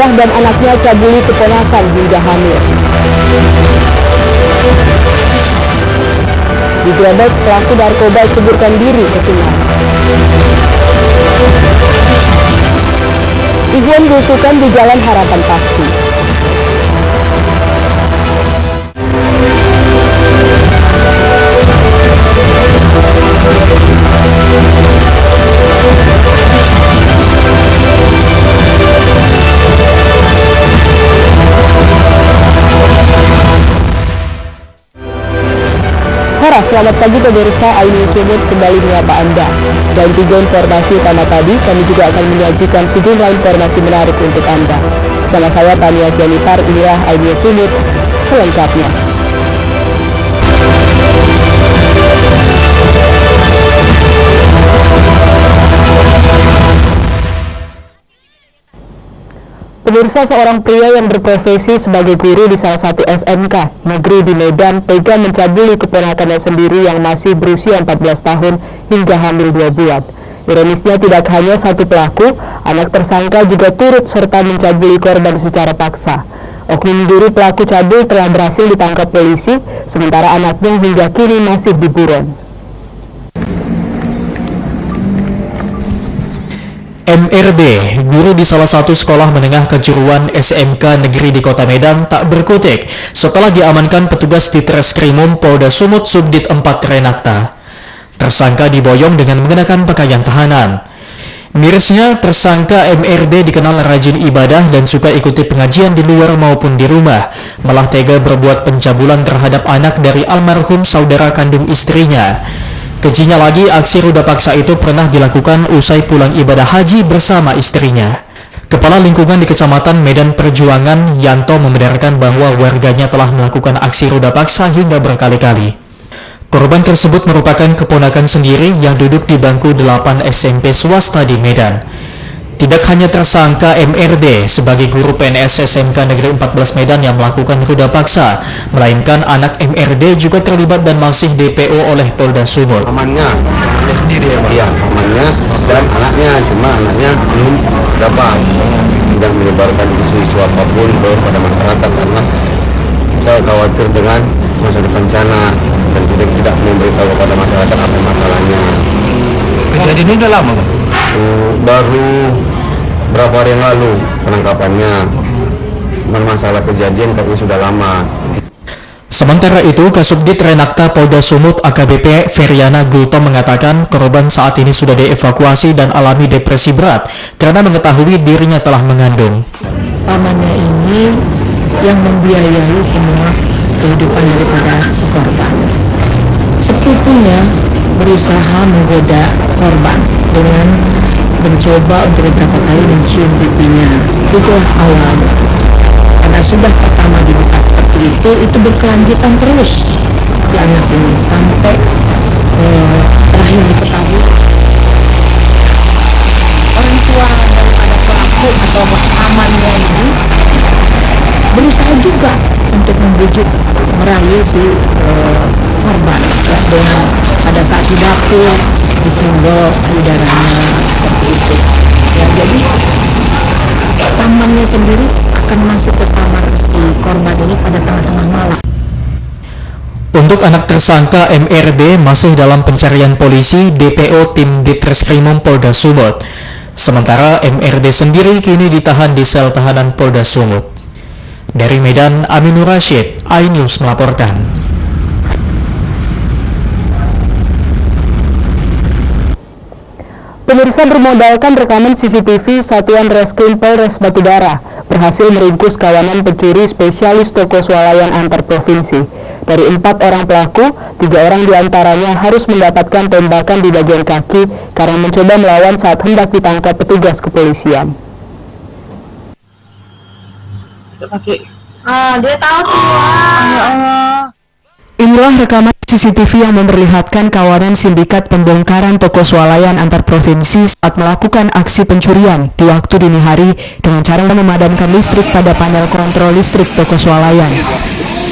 ayah dan anaknya cabuli keponakan hingga hamil. Di Grebek, pelaku narkoba ceburkan diri ke sungai. Ribuan belusukan di Jalan Harapan Pasti. Selamat pagi pemirsa, iNews Sumut kembali menyapa Anda. Selain 3 informasi utama tadi, kami juga akan menyajikan sejumlah informasi menarik untuk Anda. Bersama saya Tania Sianipar, inilah iNews Sumut selengkapnya. Pemirsa, seorang pria yang berprofesi sebagai guru di salah satu SMK negeri di Medan tega mencabuli keponakannya sendiri yang masih berusia 14 tahun hingga hamil 2 bulan. Ironisnya tidak hanya satu pelaku, anak tersangka juga turut serta mencabuli korban secara paksa. Oknum guru pelaku cabul telah berhasil ditangkap polisi, sementara anaknya hingga kini masih diburon. MRD, guru di salah satu sekolah menengah kejuruan SMK negeri di Kota Medan tak berkutik setelah diamankan petugas di Treskrimum Polda Sumut Subdit 4 Renakta. Tersangka diboyong dengan mengenakan pakaian tahanan. Mirisnya, tersangka MRD dikenal rajin ibadah dan suka ikuti pengajian di luar maupun di rumah, malah tega berbuat pencabulan terhadap anak dari almarhum saudara kandung istrinya. Kejinya lagi, aksi ruda paksa itu pernah dilakukan usai pulang ibadah haji bersama istrinya. Kepala Lingkungan di Kecamatan Medan Perjuangan, Yanto, membenarkan bahwa warganya telah melakukan aksi ruda paksa hingga berkali-kali. Korban tersebut merupakan keponakan sendiri yang duduk di bangku 8 SMP swasta di Medan. Tidak hanya tersangka MRD sebagai guru PNS SMK Negeri 14 Medan yang melakukan ruda paksa, melainkan anak MRD juga terlibat dan masih DPO oleh Polda Sumut. Amannya sendiri ya Pak? Iya, amannya dan anaknya, cuma anaknya belum dapat. Tidak menyebarkan isu-isu apapun kepada masyarakat karena kita khawatir dengan masa depan sana dan tidak memberitahu kepada masyarakat apa masalahnya. Kejadian ini udah lama Pak? Baru berapa hari yang lalu penangkapannya. Masalah kejadian kayaknya sudah lama. Sementara itu, Kasubdit Renakta Polda Sumut AKBP Feryana Gultom mengatakan korban saat ini sudah dievakuasi dan alami depresi berat karena mengetahui dirinya telah mengandung. Pamannya ini yang membiayai semua kehidupan daripada si korban. Sepupunya berusaha menggoda korban dengan mencoba untuk beberapa kali mencium pipinya. Itulah awalnya. Karena sudah pertama dibuka seperti itu berkelanjutan terus si anak ini sampai terakhir diketahui orang tua daripada pelaku atau pamannya ini berusaha juga untuk membujuk merayu si korban dengan pada saat di dapur disenggol payudaranya seperti itu ya. Jadi pamannya sendiri akan masuk ke kamar si korban ini pada tengah-tengah malam. Untuk anak tersangka MRD masih dalam pencarian polisi DPO tim Ditreskrimum Polda Sumut. Sementara MRD sendiri kini ditahan di sel tahanan Polda Sumut. Dari Medan, Aminur Rashid, iNews melaporkan. Pemirsa, bermodalkan rekaman CCTV, Satuan Reskrim Polres Batubara berhasil meringkus kawanan pencuri spesialis toko swalayan antar provinsi. Dari 4 orang pelaku, 3 orang diantaranya harus mendapatkan tembakan di bagian kaki karena mencoba melawan saat hendak ditangkap petugas kepolisian. Dia tahu tuh. Inilah rekaman CCTV yang memperlihatkan kawanan sindikat pembongkaran toko swalayan antar provinsi saat melakukan aksi pencurian di waktu dini hari dengan cara memadamkan listrik pada panel kontrol listrik toko swalayan.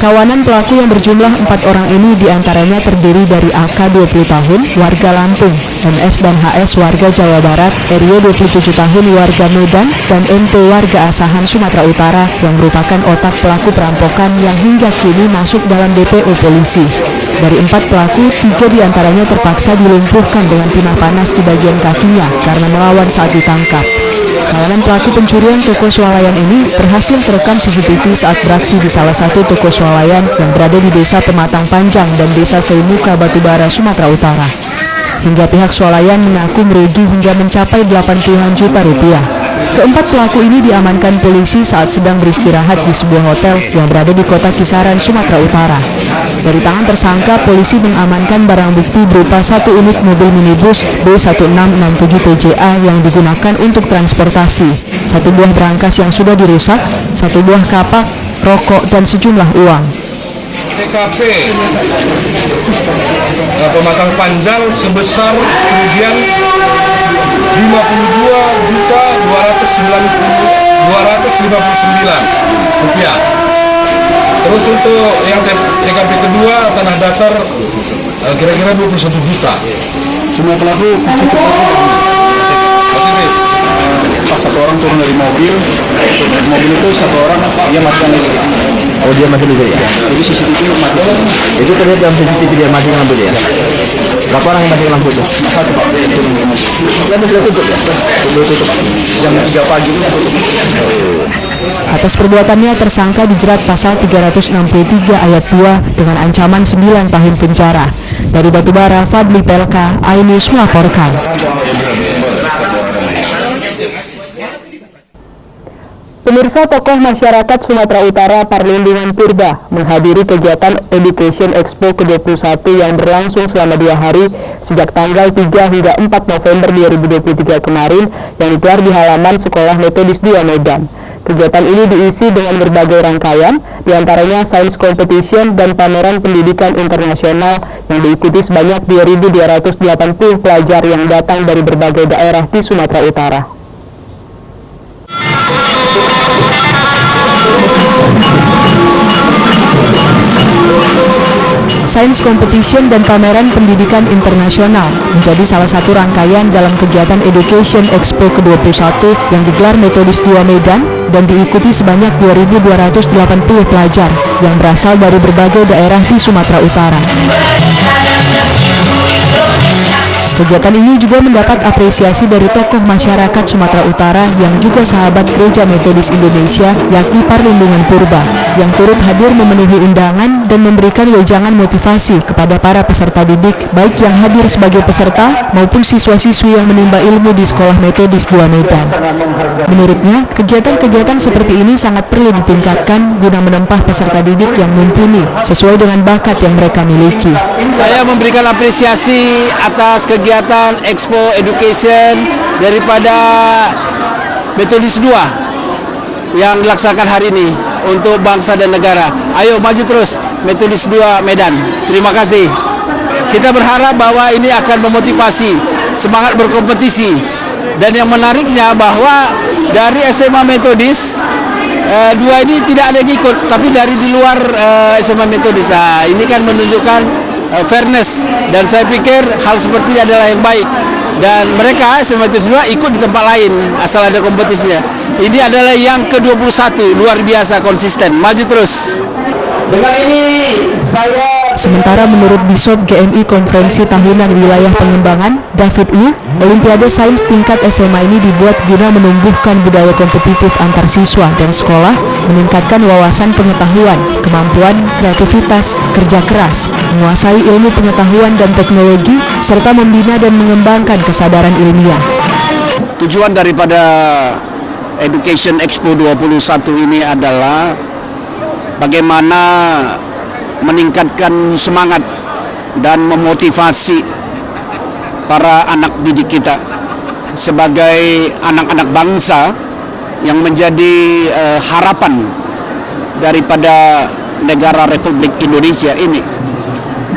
Kawanan pelaku yang berjumlah 4 orang ini diantaranya terdiri dari AK 20 tahun, warga Lampung, MS dan HS warga Jawa Barat, RY 27 tahun warga Medan, dan MT warga Asahan Sumatera Utara yang merupakan otak pelaku perampokan yang hingga kini masuk dalam DPO polisi. Dari 4 pelaku, 3 diantaranya terpaksa dilumpuhkan dengan timah panas di bagian kakinya karena melawan saat ditangkap. Kawanan pelaku pencurian toko swalayan ini berhasil terekam CCTV saat beraksi di salah satu toko swalayan yang berada di Desa Pematang Panjang dan Desa Seimuka Batubara, Sumatera Utara. Hingga pihak swalayan mengaku merugi hingga mencapai 80-an juta rupiah. Keempat pelaku ini diamankan polisi saat sedang beristirahat di sebuah hotel yang berada di kota Kisaran, Sumatera Utara. Dari tangan tersangka, polisi mengamankan barang bukti berupa 1 unit mobil minibus B1667TJA yang digunakan untuk transportasi, 1 buah berangkas yang sudah dirusak, 1 buah kapak, rokok, dan sejumlah uang. TKP Pematang Panjang sebesar kerugian 52.259 rupiah. Terus untuk yang TKP kedua tanah datar kira-kira 21 juta. Semua pelaku positif. Pas 1 orang turun dari mobil itu 1 orang dia matikan listrik. Oh, dia mati listrik ya? Jadi CCTV mati. Itu terlihat dalam CCTV dia mati lampu dia. Berapa orang yang mati lampu itu? 1 Pak. Lampu sudah tutup ya? Sudah tutup. Jam 3 pagi itu tutup. Atas perbuatannya, tersangka dijerat pasal 363 ayat 2 dengan ancaman 9 tahun penjara. Dari Batubara, Fadli Pelka, iNews melaporkan. Pemirsa, tokoh masyarakat Sumatera Utara Parlindungan Purba menghadiri kegiatan Education Expo ke-21 yang berlangsung selama 2 hari sejak tanggal 3 hingga 4 November 2023 kemarin yang digelar di halaman Sekolah Metodis 2 Medan. Kegiatan ini diisi dengan berbagai rangkaian, diantaranya Science Competition dan pameran pendidikan internasional yang diikuti sebanyak 2.280 pelajar yang datang dari berbagai daerah di Sumatera Utara. Science Competition dan pameran pendidikan internasional menjadi salah satu rangkaian dalam kegiatan Education Expo ke-21 yang digelar Metodis 2 Medan dan diikuti sebanyak 2.280 pelajar yang berasal dari berbagai daerah di Sumatera Utara. Kegiatan ini juga mendapat apresiasi dari tokoh masyarakat Sumatera Utara yang juga sahabat Gereja Metodis Indonesia, yakni Parlindungan Purba, yang turut hadir memenuhi undangan dan memberikan wejangan motivasi kepada para peserta didik, baik yang hadir sebagai peserta maupun siswa-siswi yang menimba ilmu di Sekolah Metodis 2 Medan. Menurutnya, kegiatan-kegiatan seperti ini sangat perlu ditingkatkan guna menempah peserta didik yang mumpuni sesuai dengan bakat yang mereka miliki. Saya memberikan apresiasi atas kegiatan Expo Education daripada Metodis 2 yang dilaksanakan hari ini untuk bangsa dan negara. Ayo maju terus Metodis 2 Medan. Terima kasih. Kita berharap bahwa ini akan memotivasi semangat berkompetisi. Dan yang menariknya bahwa dari SMA Metodis 2 ini tidak ada yang ikut, tapi dari di luar SMA Metodis. Nah, ini kan menunjukkan fairness, dan saya pikir hal seperti ini adalah yang baik, dan mereka SMA Metodis 2 ikut di tempat lain asal ada kompetisinya. Ini adalah yang ke-21, luar biasa konsisten, maju terus. Dengan ini Sementara menurut Bishop GMI Konferensi Tahunan Wilayah Pengembangan, David Wu, Olimpiade Sains tingkat SMA ini dibuat guna menumbuhkan budaya kompetitif antar siswa dan sekolah, meningkatkan wawasan pengetahuan, kemampuan, kreativitas, kerja keras, menguasai ilmu pengetahuan dan teknologi, serta membina dan mengembangkan kesadaran ilmiah. Tujuan daripada Education Expo 21 ini adalah bagaimana meningkatkan semangat dan memotivasi para anak didik kita sebagai anak-anak bangsa yang menjadi harapan daripada negara Republik Indonesia ini.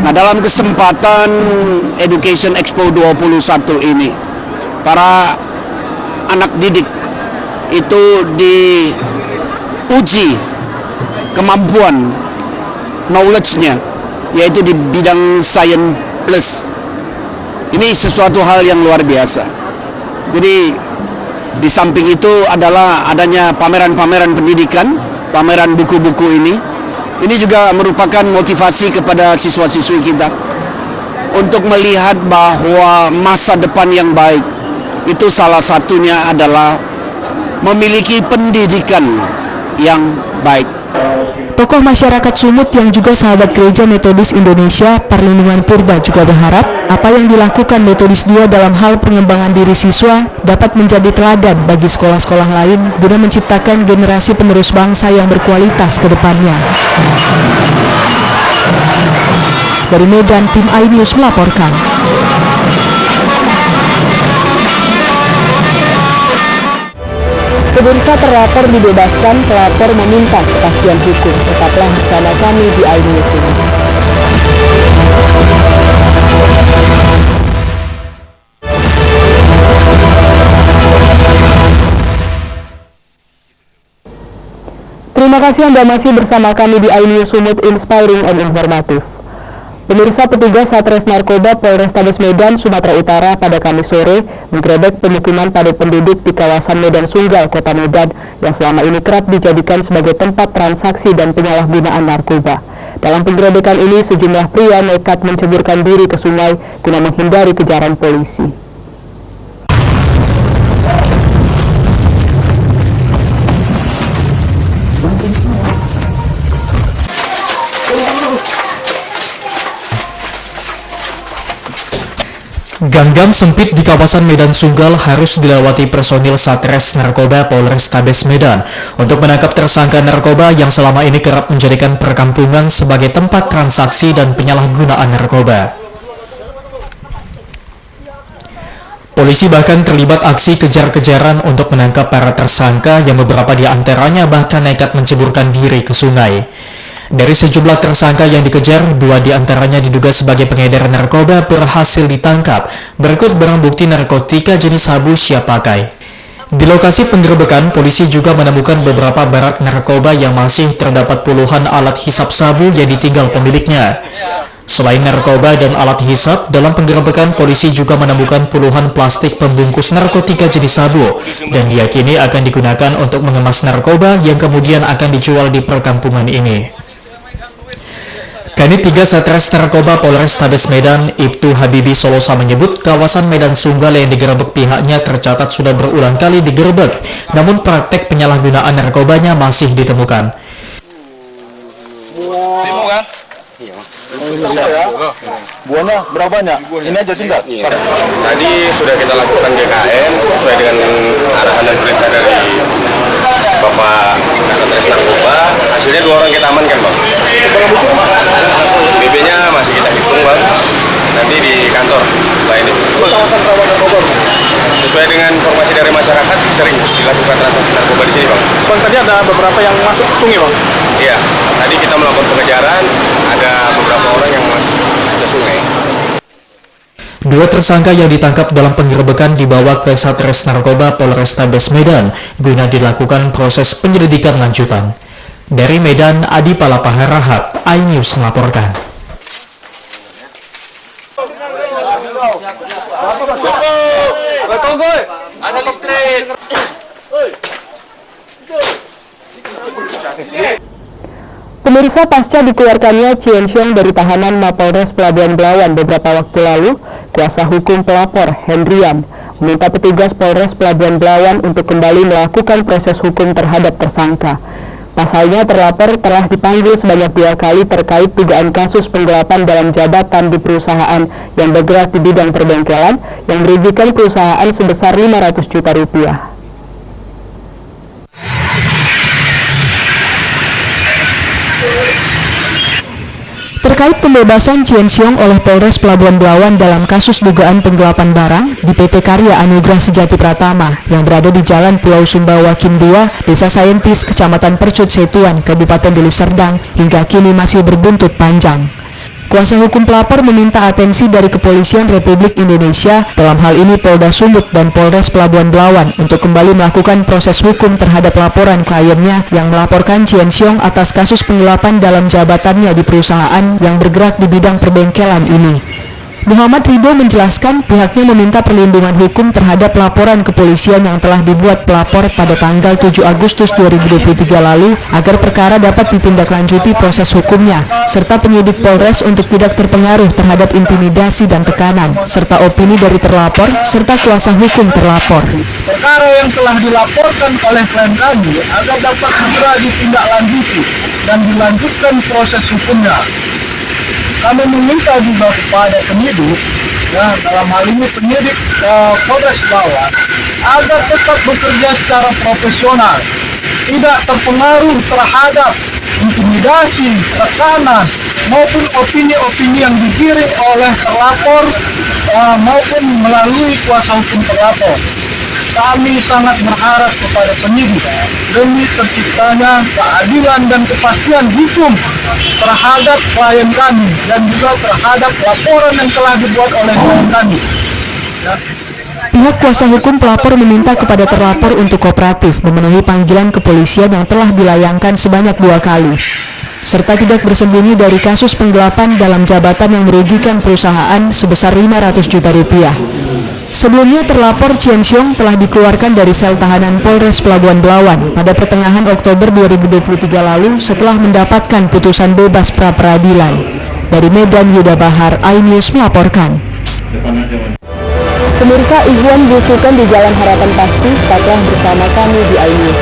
Nah, dalam kesempatan Education Expo 21 ini, para anak didik itu diuji kemampuan knowledge-nya, yaitu di bidang Science Plus. Ini sesuatu hal yang luar biasa. Jadi di samping itu adalah adanya pameran-pameran pendidikan, pameran buku-buku ini. Ini juga merupakan motivasi kepada siswa-siswi kita untuk melihat bahwa masa depan yang baik itu salah satunya adalah memiliki pendidikan yang baik. Tokoh masyarakat Sumut yang juga sahabat Gereja Metodis Indonesia Perlindungan Purba juga berharap apa yang dilakukan Metodis 2 dalam hal pengembangan diri siswa dapat menjadi teladan bagi sekolah-sekolah lain guna menciptakan generasi penerus bangsa yang berkualitas ke depannya. Dari Medan, tim iNews melaporkan. Pemirsa terlapor dibebaskan, pelapor meminta kepastian hukum. Tetaplah bersama kami di iNews ini. Terima kasih Anda masih bersama kami di iNews Sumut, inspiring and informatif. Pemirsa, petugas Satres Narkoba Polrestabes Medan, Sumatera Utara pada Kamis sore menggerebek pemukiman padat penduduk di kawasan Medan Sunggal, Kota Medan yang selama ini kerap dijadikan sebagai tempat transaksi dan penyalahgunaan narkoba. Dalam penggerebekan ini, sejumlah pria nekat menceburkan diri ke sungai guna menghindari kejaran polisi. Gang-gang sempit di kawasan Medan Sunggal harus dilewati personil Satres Narkoba Polrestabes Medan untuk menangkap tersangka narkoba yang selama ini kerap menjadikan perkampungan sebagai tempat transaksi dan penyalahgunaan narkoba. Polisi bahkan terlibat aksi kejar-kejaran untuk menangkap para tersangka yang beberapa di antaranya bahkan nekat menceburkan diri ke sungai. Dari sejumlah tersangka yang dikejar, 2 di antaranya diduga sebagai pengedar narkoba berhasil ditangkap. Berikut barang bukti narkotika jenis sabu siap pakai. Di lokasi penggerebekan, polisi juga menemukan beberapa barak narkoba yang masih terdapat puluhan alat hisap sabu yang ditinggal pemiliknya. Selain narkoba dan alat hisap, dalam penggerebekan polisi juga menemukan puluhan plastik pembungkus narkotika jenis sabu dan diyakini akan digunakan untuk mengemas narkoba yang kemudian akan dijual di perkampungan ini. Kanit 3 Satres Narkoba Polrestabes Medan, Ibtu Habibi Solosa menyebut kawasan Medan Sunggal yang digerebek pihaknya tercatat sudah berulang kali digerebek, namun praktek penyalahgunaan narkobanya masih ditemukan. Buahnya berapa banyak? Ini aja tinggal? Tadi sudah kita lakukan GKN sesuai dengan arahan dan perintah dari Bapak Satres Narkoba. Hasilnya 2 orang kita amankan, Bang. BB-nya masih kita hitung, Bang. Nanti di kantor setelah ini. Kawasan rawan narkoba. Sesuai dengan informasi dari masyarakat, sering dilakukan transaksi narkoba di sini, Bang. Bang, tadi ada beberapa yang masuk sungai, Bang. Iya, tadi kita melakukan pengejaran, ada beberapa orang yang masuk ke sungai. 2 tersangka yang ditangkap dalam penggerebekan dibawa ke Satres Narkoba Polrestabes Medan guna dilakukan proses penyelidikan lanjutan. Dari Medan, Adi Palapaharahat, iNews melaporkan. Ada listrik. Pemirsa, pasca dikeluarkannya Chien Xiong dari tahanan Mapolres Pelabuhan Belawan beberapa waktu lalu, kuasa hukum pelapor Hendrian meminta petugas Polres Pelabuhan Belawan untuk kembali melakukan proses hukum terhadap tersangka. Pasalnya, terlapor telah dipanggil sebanyak 2 kali terkait dugaan kasus penggelapan dalam jabatan di perusahaan yang bergerak di bidang perbengkelan yang merugikan perusahaan sebesar 500 juta rupiah. Terkait pembebasan Chien Xiong oleh Polres Pelabuhan Belawan dalam kasus dugaan penggelapan barang di PT Karya Anugrah Sejati Pratama yang berada di Jalan Pulau Sumbawa Kim 2, Desa Saintis, Kecamatan Percut Setuan, Kabupaten Deli Serdang, hingga kini masih berbuntut panjang. Kuasa hukum pelapor meminta atensi dari Kepolisian Republik Indonesia, dalam hal ini Polda Sumut dan Polres Pelabuhan Belawan, untuk kembali melakukan proses hukum terhadap laporan kliennya yang melaporkan Chien Siong atas kasus penggelapan dalam jabatannya di perusahaan yang bergerak di bidang perbengkelan ini. Muhammad Ridho menjelaskan pihaknya meminta perlindungan hukum terhadap laporan kepolisian yang telah dibuat pelapor pada tanggal 7 Agustus 2023 lalu agar perkara dapat ditindaklanjuti proses hukumnya, serta penyidik Polres untuk tidak terpengaruh terhadap intimidasi dan tekanan, serta opini dari terlapor serta kuasa hukum terlapor. Perkara yang telah dilaporkan oleh klien kami agar dapat segera ditindaklanjuti dan dilanjutkan proses hukumnya. Kami meminta juga kepada penyidik, dalam hal ini penyidik Polres Belawan, agar tetap bekerja secara profesional, tidak terpengaruh terhadap intimidasi, tekanan, maupun opini-opini yang digiring oleh terlapor maupun melalui kuasa hukum terlapor. Kami sangat berharap kepada penyidik demi terciptanya keadilan dan kepastian hukum terhadap klien kami dan juga terhadap laporan yang telah dibuat oleh klien kami. Pihak kuasa hukum pelapor meminta kepada terlapor untuk kooperatif memenuhi panggilan kepolisian yang telah dilayangkan sebanyak 2 kali, serta tidak bersembunyi dari kasus penggelapan dalam jabatan yang merugikan perusahaan sebesar 500 juta rupiah. Sebelumnya terlapor Chien Siong telah dikeluarkan dari sel tahanan Polres Pelabuhan Belawan pada pertengahan Oktober 2023 lalu setelah mendapatkan putusan bebas pra-peradilan. Dari Medan, Yuda Bahar, iNews melaporkan. Pemirsa, Ikhwan belusukan di Jalan Harapan Pasti, tetaplah bersama kami di iNews.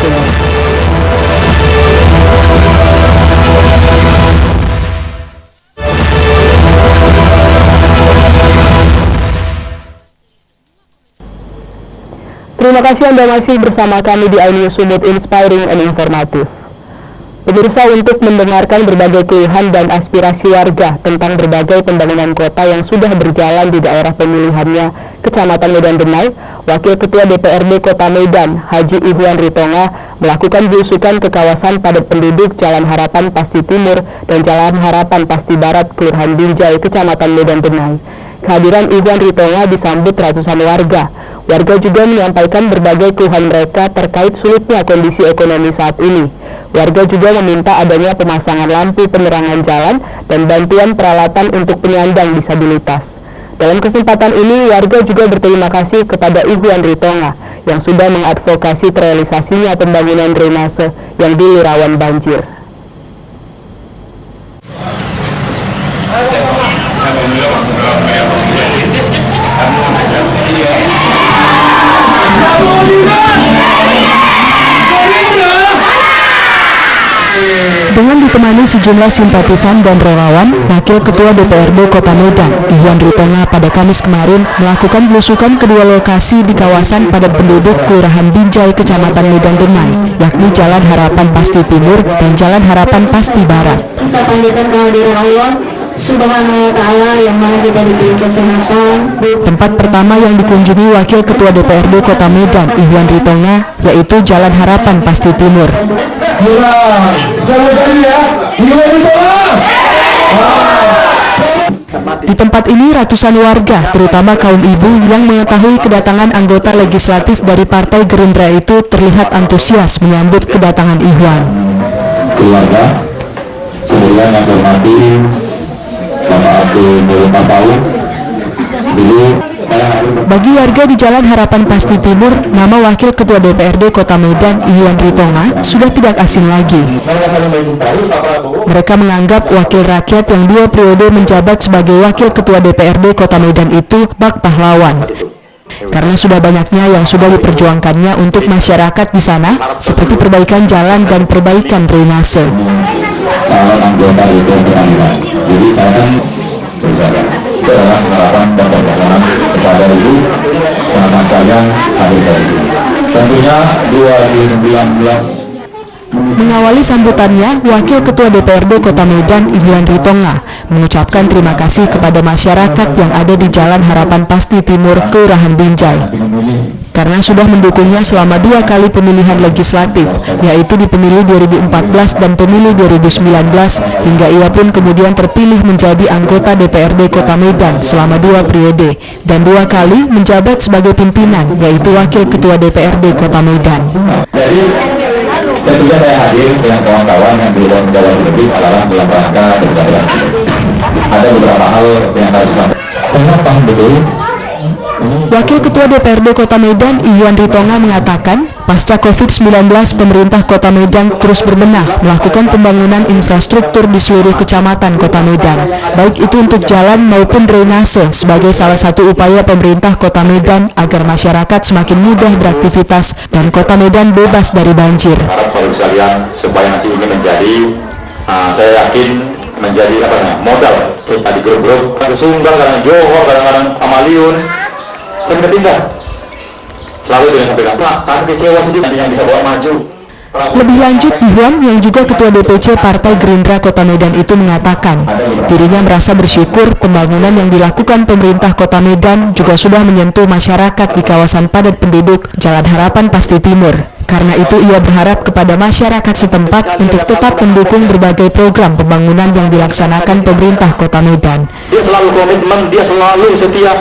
Terima kasih Anda masih bersama kami di iNews Sumut, inspiring and informatif. Pemirsa, untuk mendengarkan berbagai keluhan dan aspirasi warga tentang berbagai pembangunan kota yang sudah berjalan di daerah pemilihannya Kecamatan Medan Denai, Wakil Ketua DPRD Kota Medan, Haji Ikhwan Ritonga, melakukan belusukan ke kawasan padat penduduk Jalan Harapan Pasti Timur dan Jalan Harapan Pasti Barat, Kelurahan Binjai, Kecamatan Medan Denai. Kehadiran Ikhwan Ritonga disambut ratusan warga. Warga juga menyampaikan berbagai keluhan mereka terkait sulitnya kondisi ekonomi saat ini. Warga juga meminta adanya pemasangan lampu penerangan jalan dan bantuan peralatan untuk penyandang disabilitas. Dalam kesempatan ini, warga juga berterima kasih kepada Ikhwan Ritonga yang sudah mengadvokasi terrealisasinya pembangunan drainase yang dulu rawan banjir. Dengan ditemani sejumlah simpatisan dan relawan, Wakil Ketua DPRD Kota Medan, Ikhwan Ritonga, pada Kamis kemarin melakukan belusukan kedua lokasi di kawasan padat penduduk Kelurahan Binjai, Kecamatan Medan Denai, yakni Jalan Harapan Pasti Timur dan Jalan Harapan Pasti Barat. Kita panggilkan kehadiran Allah Subhanahu wa Ta'ala yang mana kita diberi kesehatan. Tempat pertama yang dikunjungi Wakil Ketua DPRD Kota Medan, Ikhwan Ritonga, yaitu Jalan Harapan Pasti Timur. Di tempat ini ratusan warga, terutama kaum ibu yang mengetahui kedatangan anggota legislatif dari Partai Gerindra itu terlihat antusias menyambut kedatangan Ikhwan. Keluarga, kemudian yang saya hormati Bapak Abdul Muluk Papaun, dulu bagi warga di Jalan Harapan Pasti Timur, nama Wakil Ketua DPRD Kota Medan, Ikhwan Ritonga, sudah tidak asing lagi. Mereka menganggap wakil rakyat yang 2 periode menjabat sebagai Wakil Ketua DPRD Kota Medan itu bak pahlawan. Karena sudah banyaknya yang sudah diperjuangkannya untuk masyarakat di sana, seperti perbaikan jalan dan perbaikan drainase. Calon anggota itu berangkat. Jadi saya kan berjalan. Itu adalah harapan dan permohonan kepada Ibu karena saya hadir dari sini. Tentunya 2019 Mengawali sambutannya, Wakil Ketua DPRD Kota Medan Ihwan Ritonga mengucapkan terima kasih kepada masyarakat yang ada di Jalan Harapan Pasti Timur, Kelurahan Binjai, karena sudah mendukungnya selama 2 kali pemilihan legislatif, yaitu di pemilu 2014 dan pemilu 2019, hingga ia pun kemudian terpilih menjadi anggota DPRD Kota Medan selama 2 periode, dan 2 kali menjabat sebagai pimpinan, yaitu Wakil Ketua DPRD Kota Medan. Jadi tentunya saya hadir dengan kawan-kawan yang berada dalam lebih adalah dalam rangka kesadaran. Ada beberapa hal yang harus saya paham betul. Wakil Ketua DPRD Kota Medan Ihwan Ritonga mengatakan, pasca COVID-19 pemerintah Kota Medan terus berbenah melakukan pembangunan infrastruktur di seluruh kecamatan Kota Medan, baik itu untuk jalan maupun drainase sebagai salah satu upaya pemerintah Kota Medan agar masyarakat semakin mudah beraktivitas dan Kota Medan bebas dari banjir. Harap kalau sekalian supaya nanti ini menjadi, saya yakin menjadi modal kita di grup-grup Sumbar, kadang Johor, kadang-kadang Amaliun, dan ketinggal. Selalu dengan sampaikan, Pak, kami kecewa sedikit nanti yang bisa bawa maju. Lebih lanjut, Ihwan yang juga Ketua DPC Partai Gerindra Kota Medan itu mengatakan, dirinya merasa bersyukur pembangunan yang dilakukan pemerintah Kota Medan juga sudah menyentuh masyarakat di kawasan padat penduduk Jalan Harapan Pasti Timur. Karena itu ia berharap kepada masyarakat setempat untuk tetap mendukung berbagai program pembangunan yang dilaksanakan pemerintah Kota Medan. Dia selalu komitmen, dia selalu setia.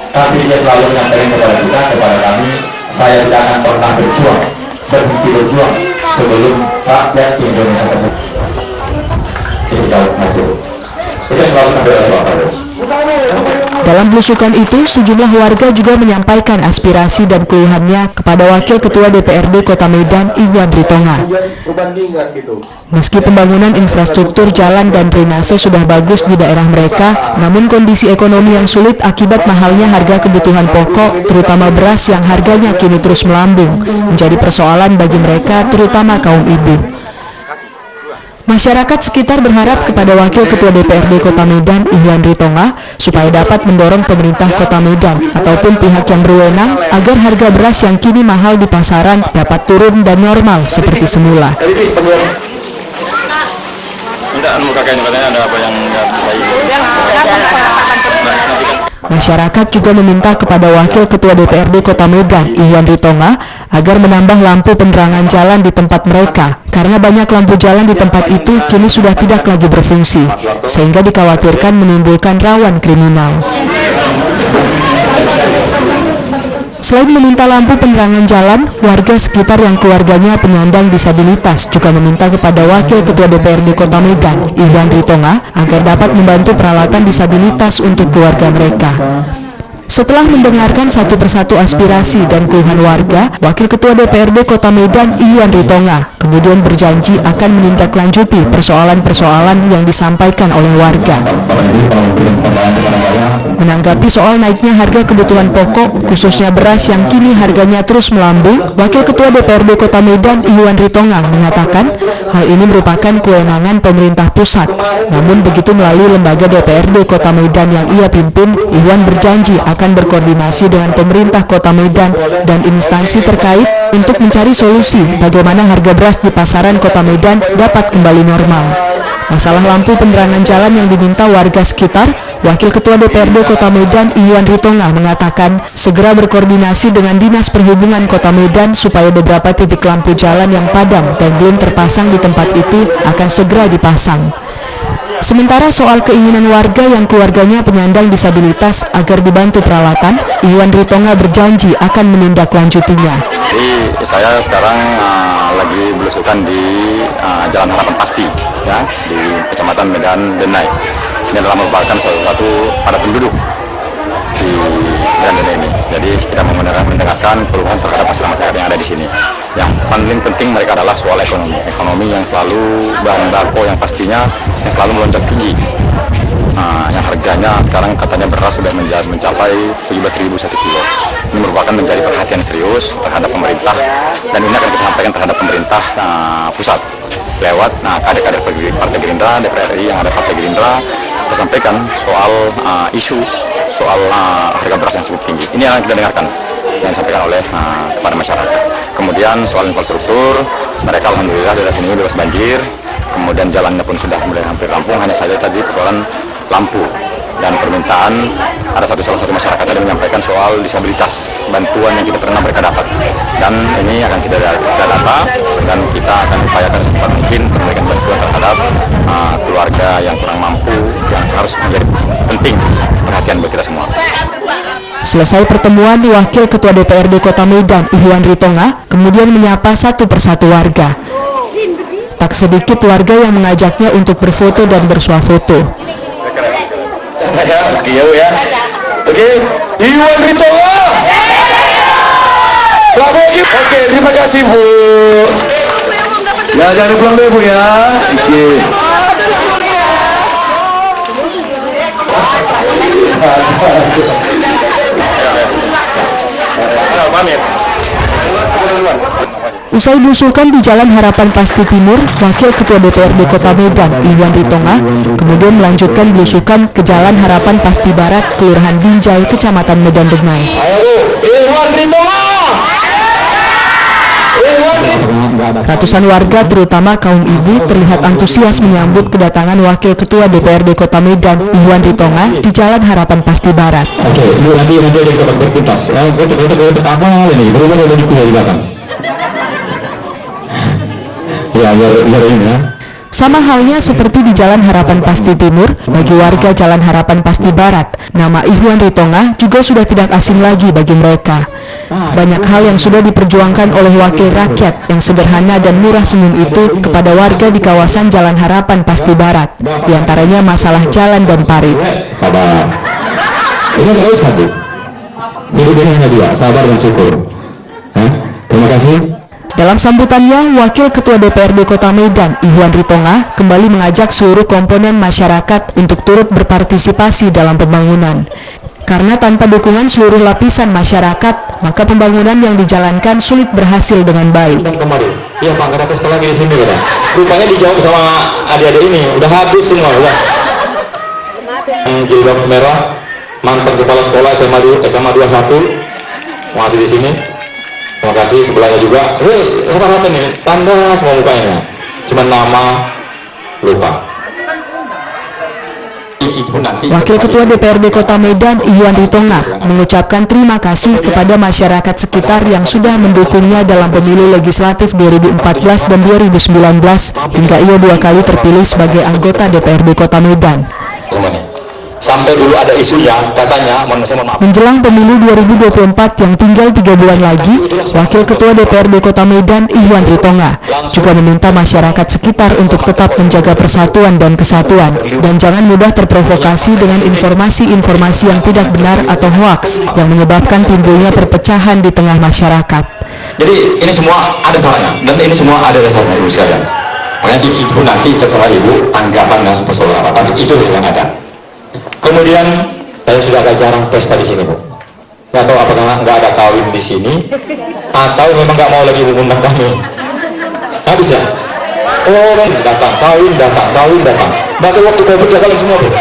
Tapi dia selalu menyampaikan kepada kita, kepada kami, saya tidak akan pernah berhenti berjuang sebelum rakyat Indonesia tersebut. Kita maju. Itu selalu sampai oleh Pak Prabowo. Dalam belusukan itu, sejumlah warga juga menyampaikan aspirasi dan keluhannya kepada Wakil Ketua DPRD Kota Medan Ihwan Ritonga. Meski pembangunan infrastruktur jalan dan drainase sudah bagus di daerah mereka, namun kondisi ekonomi yang sulit akibat mahalnya harga kebutuhan pokok, terutama beras yang harganya kini terus melambung, menjadi persoalan bagi mereka, terutama kaum ibu. Masyarakat sekitar berharap kepada Wakil Ketua DPRD Kota Medan Ihwan Ritonga supaya dapat mendorong pemerintah Kota Medan ataupun pihak yang berwenang agar harga beras yang kini mahal di pasaran dapat turun dan normal seperti semula. Masyarakat juga meminta kepada Wakil Ketua DPRD Kota Medan Ihwan Ritonga agar menambah lampu penerangan jalan di tempat mereka, karena banyak lampu jalan di tempat itu kini sudah tidak lagi berfungsi, sehingga dikhawatirkan menimbulkan rawan kriminal. Selain meminta lampu penerangan jalan, warga sekitar yang keluarganya penyandang disabilitas juga meminta kepada Wakil Ketua DPRD Kota Medan Ihwan Ritonga agar dapat membantu peralatan disabilitas untuk keluarga mereka. Setelah mendengarkan satu persatu aspirasi dan keluhan warga, Wakil Ketua DPRD Kota Medan Ihwan Ritonga kemudian berjanji akan menindaklanjuti persoalan-persoalan yang disampaikan oleh warga. Menanggapi soal naiknya harga kebutuhan pokok, khususnya beras yang kini harganya terus melambung, Wakil Ketua DPRD Kota Medan Ihwan Ritonga mengatakan hal ini merupakan kewenangan pemerintah pusat. Namun begitu melalui lembaga DPRD Kota Medan yang ia pimpin, Ihwan berjanji akan berkoordinasi dengan pemerintah Kota Medan dan instansi terkait untuk mencari solusi bagaimana harga beras di pasaran Kota Medan dapat kembali normal. Masalah lampu penerangan jalan yang diminta warga sekitar, Wakil Ketua DPRD Kota Medan Ihwan Ritonga mengatakan segera berkoordinasi dengan Dinas Perhubungan Kota Medan supaya beberapa titik lampu jalan yang padam dan belum terpasang di tempat itu akan segera dipasang. Sementara soal keinginan warga yang keluarganya penyandang disabilitas agar dibantu peralatan, Ihwan Ritonga berjanji akan menindaklanjutinya. Jadi saya sekarang lagi belusukan di Jalan Harapan Pasti, ya, di Kecamatan Medan Denai. Ini adalah merupakan salah satu padat penduduk di Medan Denai ini. Jadi kita mendengarkan keluhan terhadap masyarakat yang ada di sini. Yang paling penting mereka adalah soal ekonomi yang selalu bahan baku yang pastinya yang selalu melonjak tinggi. Yang harganya sekarang katanya beras sudah mencapai 17.000 1 kilo. Ini merupakan menjadi perhatian serius terhadap pemerintah, dan ini akan kita sampaikan terhadap pemerintah pusat lewat kader-kader Partai Gerindra, DPR RI yang ada Partai Gerindra. Kita sampaikan soal isu soal harga beras yang cukup tinggi. Ini yang kita dengarkan yang disampaikan oleh kepada masyarakat. Kemudian soal infrastruktur, mereka alhamdulillah dari sini bebas banjir. Kemudian jalannya pun sudah mulai hampir rampung, hanya saja tadi persoalan lampu dan permintaan. Ada salah satu masyarakat yang menyampaikan soal disabilitas, bantuan yang kita pernah mereka dapat, dan ini akan kita data dan kita akan upayakan secepat mungkin untuk memberikan bantuan terhadap keluarga yang kurang mampu, yang harus menjadi penting perhatian buat kita semua. Selesai pertemuan, Wakil Ketua DPRD Kota Medan, Ihwan Ritonga, kemudian menyapa satu persatu warga. Tak sedikit warga yang mengajaknya untuk berfoto dan bersuah foto. Oke, Ihwan Ritonga. Oke, terima kasih Bu. Ya, jangan pulang dulu Bu ya. Oke. Usai belusukan di Jalan Harapan Pasti Timur, Wakil Ketua DPRD Kota Medan, Ihwan Ritonga, kemudian melanjutkan belusukan ke Jalan Harapan Pasti Barat, Kelurahan Binjai, Kecamatan Medan Denai. Ihwan Ritonga. Ratusan warga, terutama kaum ibu, terlihat antusias menyambut kedatangan Wakil Ketua DPRD Kota Medan, Ihwan Ritonga, di Jalan Harapan Pasti Barat. Oke, nanti ada tempat berpintas. Kita apa ini? Berubah dari kuliah di belakang. Ya, biar ini ya. Sama halnya seperti di Jalan Harapan Pasti Timur, bagi warga Jalan Harapan Pasti Barat, nama Ihwan Ritonga juga sudah tidak asing lagi bagi mereka. Banyak hal yang sudah diperjuangkan oleh wakil rakyat yang sederhana dan murah senyum itu kepada warga di kawasan Jalan Harapan Pasti Barat, diantaranya masalah jalan dan parit. Sabar. Ini terus satu. Hidup ini hanya dua, sabar dan syukur. Terima kasih. Dalam sambutannya, Wakil Ketua DPRD Kota Medan, Ihwan Ritonga, kembali mengajak seluruh komponen masyarakat untuk turut berpartisipasi dalam pembangunan. Karena tanpa dukungan seluruh lapisan masyarakat, maka pembangunan yang dijalankan sulit berhasil dengan baik. Kemarin, iya Pak, ada pesta lagi di sini kan? Rupanya dijawab sama adik-adik ini, udah habis semua, udah. Jilbab merah, mantan kepala sekolah SMA 21, masih di sini. Terima kasih, sebelahnya juga. Rata-rata nih, tanda semua mukanya. Cuma nama lupa. Wakil Ketua DPRD Kota Medan, Ihwan Ritonga, mengucapkan terima kasih kepada masyarakat sekitar yang sudah mendukungnya dalam pemilu legislatif 2014 dan 2019, hingga ia 2 kali terpilih sebagai anggota DPRD Kota Medan. Sampai dulu ada isunya, katanya, mohon maaf. Menjelang pemilu 2024 yang tinggal 3 bulan lagi, Wakil Ketua DPRD Kota Medan, Ihwan Ritonga, juga meminta masyarakat sekitar untuk tetap menjaga persatuan dan kesatuan, dan jangan mudah terprovokasi dengan informasi-informasi yang tidak benar atau hoaks yang menyebabkan timbulnya perpecahan di tengah masyarakat. Jadi ini semua ada salahnya, dan ini semua ada dasarnya, Ibu sekalian. Makanya sih itu nanti terserah Ibu tanggapan dan persoalan apa, tapi itu yang ada. Kemudian saya sudah agak jarang pesta di sini Bu. Nggak tahu apakah nggak ada kawin di sini atau memang nggak mau lagi mengundang kami. Habis ya? Oh datang, kawin datang. Bahkan waktu COVID dia kawin semua Bu.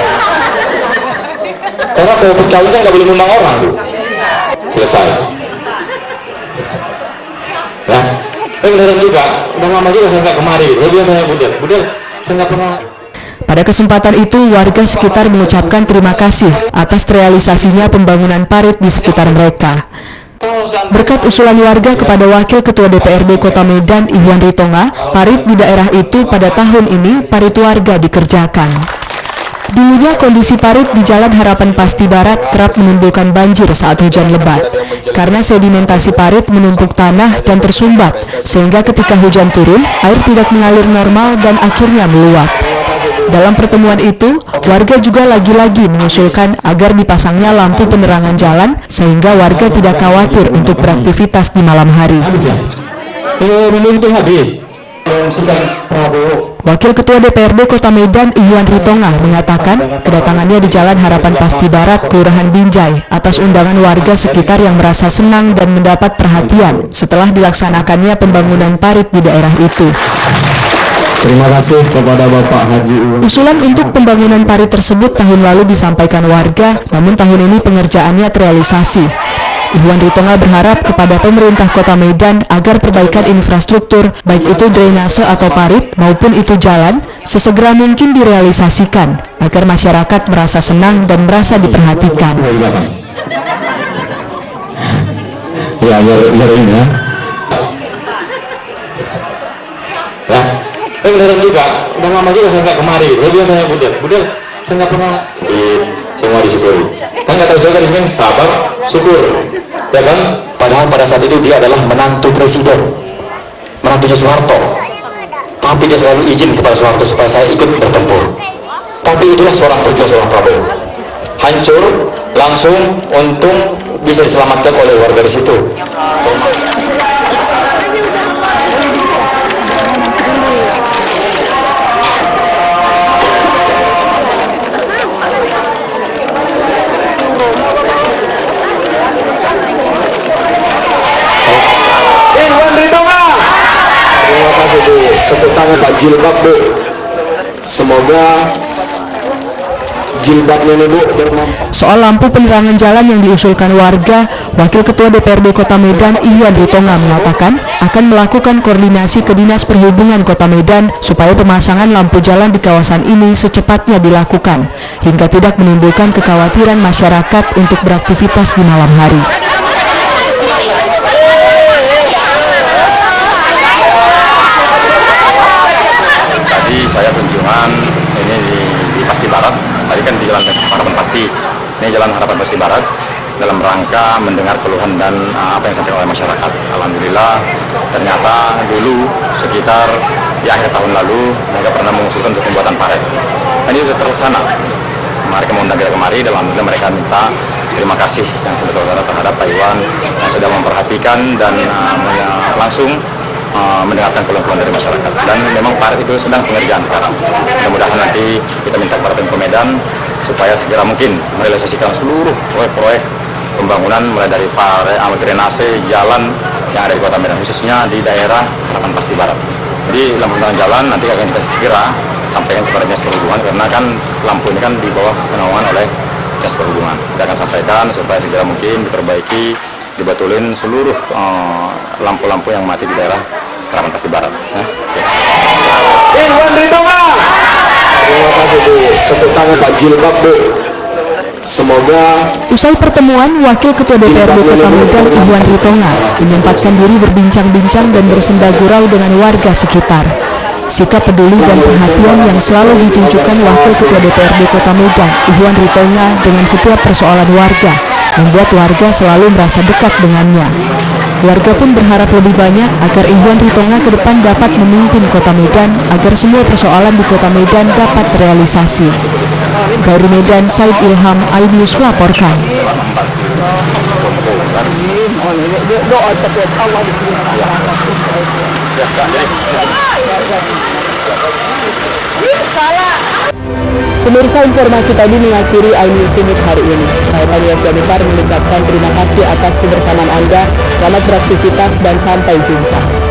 Karena COVID kawin kan nggak boleh mengundang orang Bu. Selesai. Ya, beneran juga. Udah lama juga saya nggak kemari. Saya bilang tanya Budel, saya nggak pernah. Pada kesempatan itu, warga sekitar mengucapkan terima kasih atas realisasinya pembangunan parit di sekitar mereka. Berkat usulan warga kepada Wakil Ketua DPRD Kota Medan, Ihwan Ritonga, parit di daerah itu pada tahun ini parit warga dikerjakan. Dulunya kondisi parit di Jalan Harapan Pasti Barat kerap menimbulkan banjir saat hujan lebat, karena sedimentasi parit menumpuk tanah dan tersumbat, sehingga ketika hujan turun, air tidak mengalir normal dan akhirnya meluap. Dalam pertemuan itu, warga juga lagi-lagi mengusulkan agar dipasangnya lampu penerangan jalan sehingga warga tidak khawatir untuk beraktivitas di malam hari. Wakil Ketua DPRD Kota Medan, Ihwan Ritonga, mengatakan kedatangannya di Jalan Harapan Pasti Barat, Kelurahan Binjai, atas undangan warga sekitar yang merasa senang dan mendapat perhatian setelah dilaksanakannya pembangunan parit di daerah itu. Terima kasih kepada Bapak Haji. Usulan untuk pembangunan parit tersebut tahun lalu disampaikan warga, namun tahun ini pengerjaannya terrealisasi. Iwan Ritonga berharap kepada pemerintah Kota Medan agar perbaikan infrastruktur, baik itu drainase atau parit maupun itu jalan, sesegera mungkin direalisasikan agar masyarakat merasa senang dan merasa diperhatikan. Ya, biar ini ya. Ya, saya beneran juga. Udah lama juga saya nggak kemari. Saya bilang tanya Budel, saya nggak pernah. Semua disyukuri. Kan nggak tahu juga di sini sabar, syukur, ya kan? Padahal pada saat itu dia adalah menantu presiden, menantunya Soeharto. Tapi dia selalu izin kepada Soeharto supaya saya ikut bertempur. Tapi itulah seorang pejuang, seorang Prabowo. Hancur, langsung, untung bisa diselamatkan oleh warga di situ. Terima kasih Bu, tepuk tangan Pak Jilbab Bu. Semoga jilbabnya nih Bu bermanfaat. Soal lampu penerangan jalan yang diusulkan warga, Wakil Ketua DPRD Kota Medan Iwan Ritonga mengatakan akan melakukan koordinasi ke Dinas Perhubungan Kota Medan supaya pemasangan lampu jalan di kawasan ini secepatnya dilakukan, hingga tidak menimbulkan kekhawatiran masyarakat untuk beraktivitas di malam hari. Tadi saya kunjungan ini di Pasti Barat. Tadi kan di Jalan Harapan Pasti. Ini Jalan Harapan Pasti Barat dalam rangka mendengar keluhan dan apa yang disampaikan oleh masyarakat. Alhamdulillah ternyata dulu sekitar di akhir tahun lalu mereka pernah mengusulkan untuk pembuatan paret. Dan ini sudah terlaksana. Mereka mengundang kita kemari, dalam alhamdulillah mereka minta terima kasih yang sebesar-besarnya terhadap Pak Iwan yang sudah memperhatikan dan langsung mendengarkan keluhan-keluhan dari masyarakat. Dan memang paret itu sedang pengerjaan sekarang. Mudah-mudahan nanti kita minta kepada Pemko Medan supaya segera mungkin merealisasikan seluruh proyek-proyek pembangunan mulai dari paret, drainase, jalan yang ada di Kota Medan, khususnya di daerah Harapan Pasti Barat. Jadi lampu penerangan jalan nanti akan kita segera sampaikan kepada Dinas Perhubungan, karena kan lampu ini kan di bawah penaungan oleh Dinas Perhubungan. Kita akan sampaikan supaya segera mungkin diperbaiki, dibetulin seluruh lampu-lampu yang mati di daerah Harapan Pasti Barat. Ya. Iwan Ritonga. Terima kasih Bu, tepuk tangan Pak Jilbab Bu. Semoga Usai pertemuan, Wakil Ketua DPRD Kota Medan Iwan Ritonga menyempatkan diri berbincang-bincang dan bersenda gurau dengan warga sekitar. Sikap peduli dan perhatian yang selalu ditunjukkan Wakil Ketua DPRD Kota Medan Iwan Ritonga dengan setiap persoalan warga membuat warga selalu merasa dekat dengannya. Warga pun berharap lebih banyak agar Iwan Ritonga ke depan dapat memimpin Kota Medan agar semua persoalan di Kota Medan dapat terrealisasi. Dari Medan, Said Ilham, iNews melaporkan. Pemirsa, informasi tadi mengakhiri iNews Unit hari ini. Saya Tania Sianipar mengucapkan terima kasih atas kebersamaan Anda. Selamat beraktivitas dan sampai jumpa.